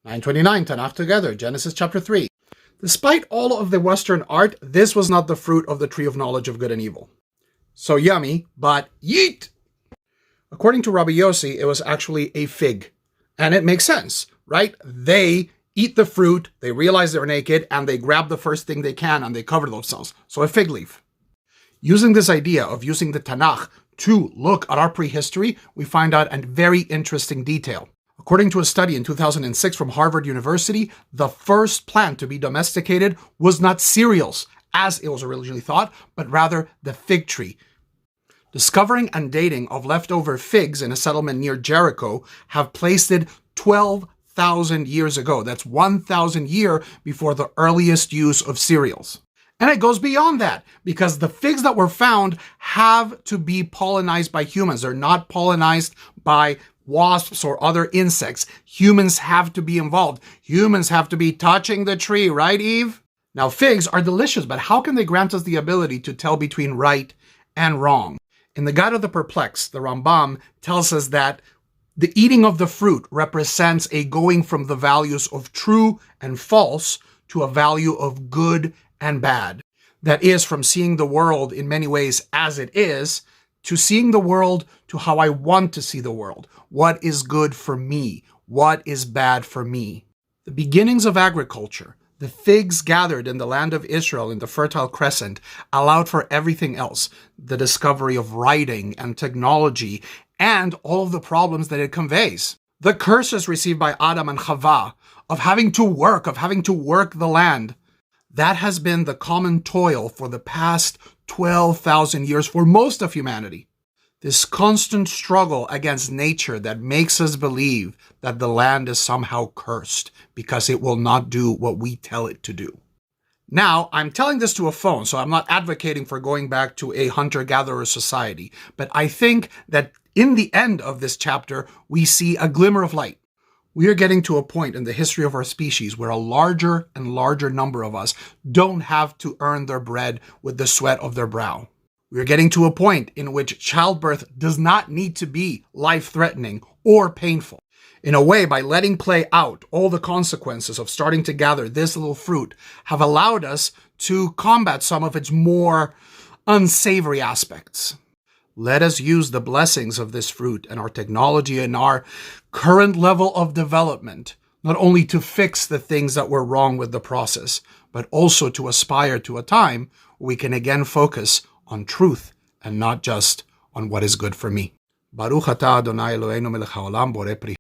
929, Tanach together, Genesis chapter 3. Despite all of the Western art, this was not the fruit of the tree of knowledge of good and evil. So yummy, but yeet! According to Rabbi Yossi, it was actually a fig. And it makes sense, right? They eat the fruit, they realize they're naked, and they grab the first thing they can and they cover themselves. So a fig leaf. Using this idea of using the Tanakh to look at our prehistory, we find out a very interesting detail. According to a study in 2006 from Harvard University, the first plant to be domesticated was not cereals, as it was originally thought, but rather the fig tree. Discovering and dating of leftover figs in a settlement near Jericho have placed it 12,000 years ago. That's 1,000 years before the earliest use of cereals. And it goes beyond that, because the figs that were found have to be pollinized by humans. They're not pollinized by wasps or other insects. Humans have to be involved. Humans have to be touching the tree, right, Eve? Now, figs are delicious, but how can they grant us the ability to tell between right and wrong? In the Guide of the Perplexed, the Rambam tells us that the eating of the fruit represents a going from the values of true and false to a value of good and bad. That is, from seeing the world in many ways as it is, to seeing the world to how I want to see the world. What is good for me? What is bad for me? The beginnings of agriculture, the figs gathered in the land of Israel in the Fertile Crescent, allowed for everything else. The discovery of writing and technology and all of the problems that it conveys. The curses received by Adam and Chava of having to work the land. That has been the common toil for the past 12,000 years for most of humanity. This constant struggle against nature that makes us believe that the land is somehow cursed because it will not do what we tell it to do. Now, I'm telling this to a phone, so I'm not advocating for going back to a hunter-gatherer society, but I think that in the end of this chapter, we see a glimmer of light. We are getting to a point in the history of our species where a larger and larger number of us don't have to earn their bread with the sweat of their brow. We are getting to a point in which childbirth does not need to be life-threatening or painful. In a way, by letting play out all the consequences of starting to gather this little fruit have allowed us to combat some of its more unsavory aspects. Let us use the blessings of this fruit and our technology and our current level of development, not only to fix the things that were wrong with the process, but also to aspire to a time where we can again focus on truth and not just on what is good for me. Baruch atah Adonai Eloheinu melech haolam borei pri